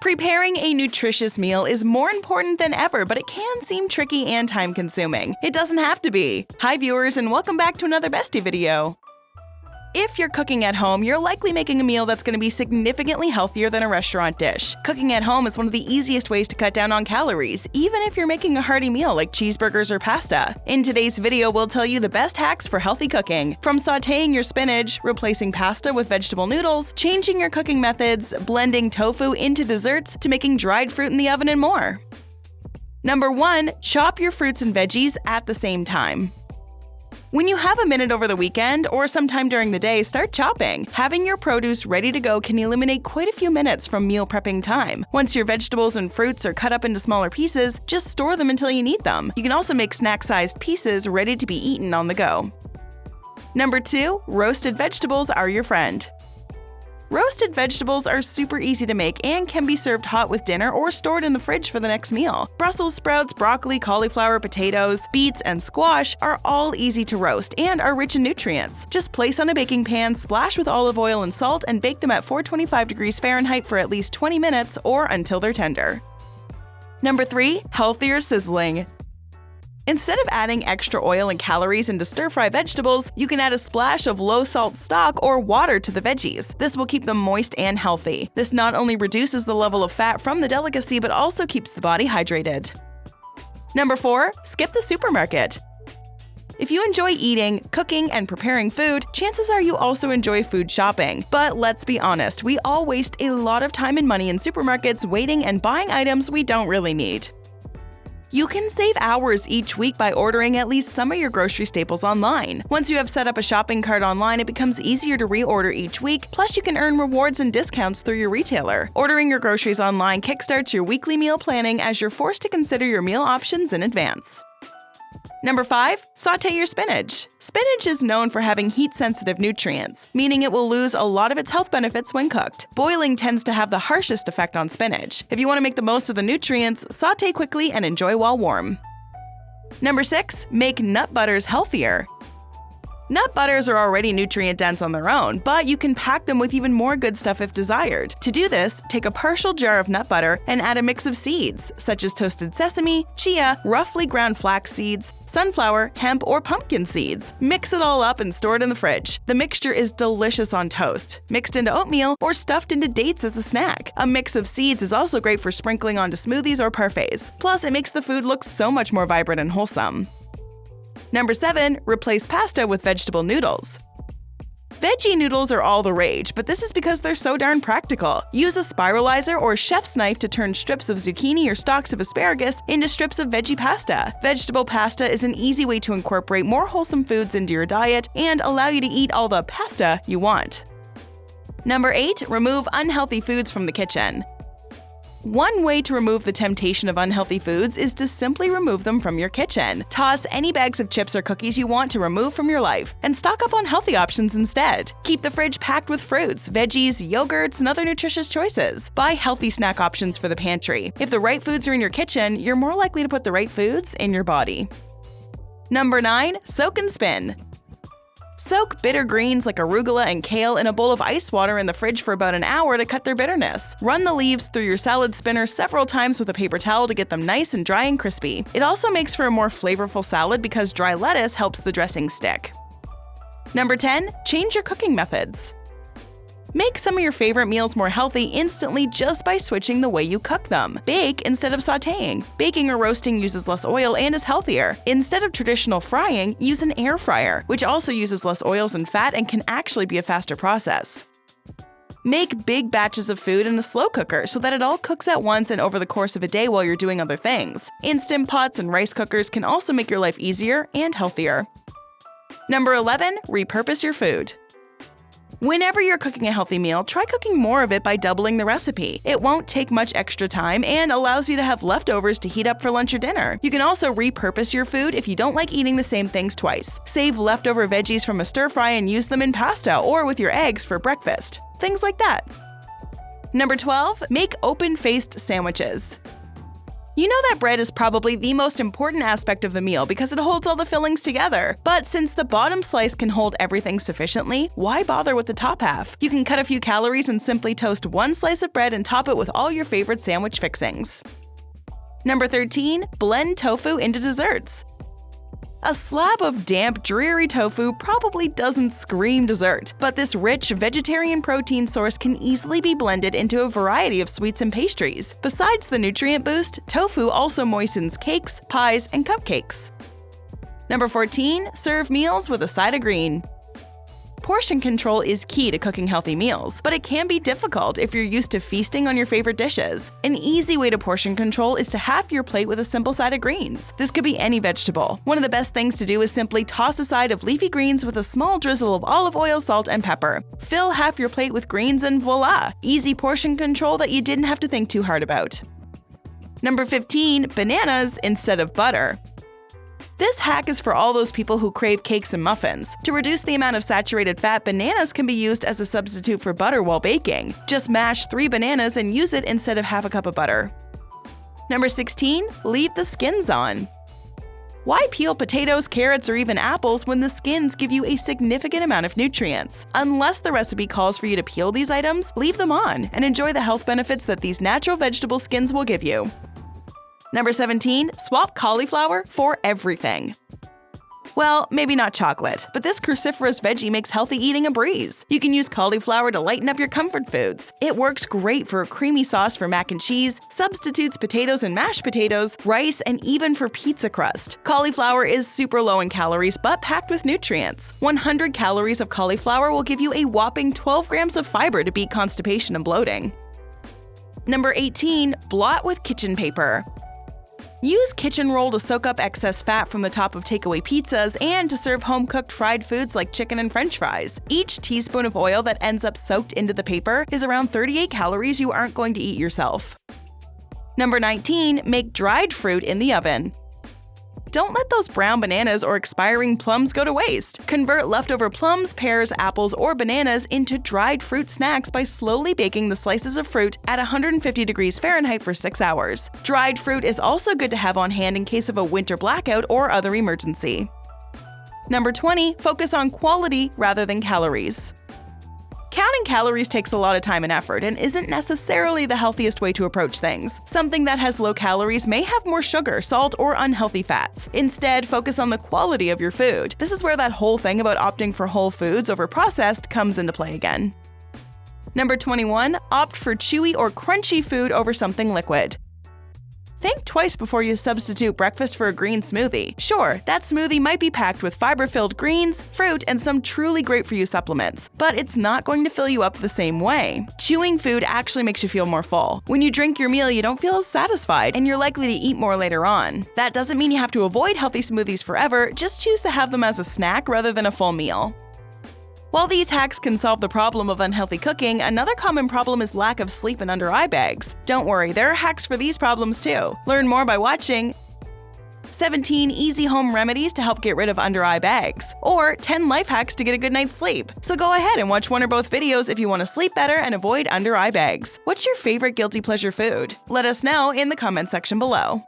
Preparing a nutritious meal is more important than ever, but it can seem tricky and time-consuming. It doesn't have to be. Hi viewers, and welcome back to another Bestie video. If you're cooking at home, you're likely making a meal that's going to be significantly healthier than a restaurant dish. Cooking at home is one of the easiest ways to cut down on calories, even if you're making a hearty meal like cheeseburgers or pasta. In today's video, we'll tell you the best hacks for healthy cooking. From sauteing your spinach, replacing pasta with vegetable noodles, changing your cooking methods, blending tofu into desserts, to making dried fruit in the oven and more. Number 1. Chop your fruits and veggies at the same time. When you have a minute over the weekend or sometime during the day, start chopping. Having your produce ready to go can eliminate quite a few minutes from meal prepping time. Once your vegetables and fruits are cut up into smaller pieces, just store them until you need them. You can also make snack-sized pieces ready to be eaten on the go. Number 2. Roasted vegetables are your friend. Roasted vegetables are super easy to make and can be served hot with dinner or stored in the fridge for the next meal. Brussels sprouts, broccoli, cauliflower, potatoes, beets, and squash are all easy to roast and are rich in nutrients. Just place on a baking pan, splash with olive oil and salt, and bake them at 425 degrees Fahrenheit for at least 20 minutes or until they're tender. Number 3. Healthier sizzling. Instead of adding extra oil and calories into stir-fry vegetables, you can add a splash of low-salt stock or water to the veggies. This will keep them moist and healthy. This not only reduces the level of fat from the delicacy, but also keeps the body hydrated. Number 4. Skip the supermarket. If you enjoy eating, cooking, and preparing food, chances are you also enjoy food shopping. But let's be honest, we all waste a lot of time and money in supermarkets waiting and buying items we don't really need. You can save hours each week by ordering at least some of your grocery staples online. Once you have set up a shopping cart online, it becomes easier to reorder each week, plus you can earn rewards and discounts through your retailer. Ordering your groceries online kickstarts your weekly meal planning as you're forced to consider your meal options in advance. Number 5. Saute your spinach. Spinach is known for having heat-sensitive nutrients, meaning it will lose a lot of its health benefits when cooked. Boiling tends to have the harshest effect on spinach. If you want to make the most of the nutrients, saute quickly and enjoy while warm. Number 6. Make nut butters healthier. Nut butters are already nutrient-dense on their own, but you can pack them with even more good stuff if desired. To do this, take a partial jar of nut butter and add a mix of seeds, such as toasted sesame, chia, roughly ground flax seeds, sunflower, hemp, or pumpkin seeds. Mix it all up and store it in the fridge. The mixture is delicious on toast, mixed into oatmeal, or stuffed into dates as a snack. A mix of seeds is also great for sprinkling onto smoothies or parfaits. Plus, it makes the food look so much more vibrant and wholesome. Number 7. Replace pasta with vegetable noodles. Veggie noodles are all the rage, but this is because they're so darn practical. Use a spiralizer or chef's knife to turn strips of zucchini or stalks of asparagus into strips of veggie pasta. Vegetable pasta is an easy way to incorporate more wholesome foods into your diet and allow you to eat all the pasta you want. Number 8. Remove unhealthy foods from the kitchen. One way to remove the temptation of unhealthy foods is to simply remove them from your kitchen. Toss any bags of chips or cookies you want to remove from your life, and stock up on healthy options instead. Keep the fridge packed with fruits, veggies, yogurts, and other nutritious choices. Buy healthy snack options for the pantry. If the right foods are in your kitchen, you're more likely to put the right foods in your body. Number 9. Soak and spin. Soak bitter greens like arugula and kale in a bowl of ice water in the fridge for about an hour to cut their bitterness. Run the leaves through your salad spinner several times with a paper towel to get them nice and dry and crispy. It also makes for a more flavorful salad because dry lettuce helps the dressing stick. Number 10. Change your cooking methods. Make some of your favorite meals more healthy instantly just by switching the way you cook them. Bake instead of sauteing. Baking or roasting uses less oil and is healthier. Instead of traditional frying, use an air fryer, which also uses less oils and fat and can actually be a faster process. Make big batches of food in a slow cooker so that it all cooks at once and over the course of a day while you're doing other things. Instant pots and rice cookers can also make your life easier and healthier. Number 11. Repurpose your food. Whenever you're cooking a healthy meal, try cooking more of it by doubling the recipe. It won't take much extra time and allows you to have leftovers to heat up for lunch or dinner. You can also repurpose your food if you don't like eating the same things twice. Save leftover veggies from a stir-fry and use them in pasta or with your eggs for breakfast. Things like that. Number 12. Make open-faced sandwiches. You know that bread is probably the most important aspect of the meal because it holds all the fillings together. But since the bottom slice can hold everything sufficiently, why bother with the top half? You can cut a few calories and simply toast one slice of bread and top it with all your favorite sandwich fixings. Number 13. Blend tofu into desserts. A slab of damp, dreary tofu probably doesn't scream dessert, but this rich, vegetarian protein source can easily be blended into a variety of sweets and pastries. Besides the nutrient boost, tofu also moistens cakes, pies, and cupcakes. Number 14. Serve meals with a side of green. Portion control is key to cooking healthy meals, but it can be difficult if you're used to feasting on your favorite dishes. An easy way to portion control is to half your plate with a simple side of greens. This could be any vegetable. One of the best things to do is simply toss a side of leafy greens with a small drizzle of olive oil, salt, and pepper. Fill half your plate with greens and voila! Easy portion control that you didn't have to think too hard about. Number 15. Bananas instead of butter. This hack is for all those people who crave cakes and muffins. To reduce the amount of saturated fat, bananas can be used as a substitute for butter while baking. Just mash 3 bananas and use it instead of half a cup of butter. Number 16. Leave the skins on. Why peel potatoes, carrots, or even apples when the skins give you a significant amount of nutrients? Unless the recipe calls for you to peel these items, leave them on and enjoy the health benefits that these natural vegetable skins will give you. Number 17. Swap cauliflower for everything. Well, maybe not chocolate, but this cruciferous veggie makes healthy eating a breeze. You can use cauliflower to lighten up your comfort foods. It works great for a creamy sauce for mac and cheese, substitutes potatoes and mashed potatoes, rice, and even for pizza crust. Cauliflower is super low in calories but packed with nutrients. 100 calories of cauliflower will give you a whopping 12 grams of fiber to beat constipation and bloating. Number 18. Blot with kitchen paper. Use kitchen roll to soak up excess fat from the top of takeaway pizzas and to serve home-cooked fried foods like chicken and french fries. Each teaspoon of oil that ends up soaked into the paper is around 38 calories you aren't going to eat yourself. Number 19. Make dried fruit in the oven. Don't let those brown bananas or expiring plums go to waste. Convert leftover plums, pears, apples, or bananas into dried fruit snacks by slowly baking the slices of fruit at 150 degrees Fahrenheit for 6 hours. Dried fruit is also good to have on hand in case of a winter blackout or other emergency. Number 20. Focus on quality rather than calories. Counting calories takes a lot of time and effort and isn't necessarily the healthiest way to approach things. Something that has low calories may have more sugar, salt, or unhealthy fats. Instead, focus on the quality of your food. This is where that whole thing about opting for whole foods over processed comes into play again. Number 21. Opt for chewy or crunchy food over something liquid. Think twice before you substitute breakfast for a green smoothie. Sure, that smoothie might be packed with fiber-filled greens, fruit, and some truly great-for-you supplements, but it's not going to fill you up the same way. Chewing food actually makes you feel more full. When you drink your meal, you don't feel as satisfied, and you're likely to eat more later on. That doesn't mean you have to avoid healthy smoothies forever, just choose to have them as a snack rather than a full meal. While these hacks can solve the problem of unhealthy cooking, another common problem is lack of sleep and under-eye bags. Don't worry, there are hacks for these problems too. Learn more by watching 17 easy home remedies to help get rid of under-eye bags, or 10 life hacks to get a good night's sleep. So go ahead and watch one or both videos if you want to sleep better and avoid under-eye bags. What's your favorite guilty pleasure food? Let us know in the comment section below.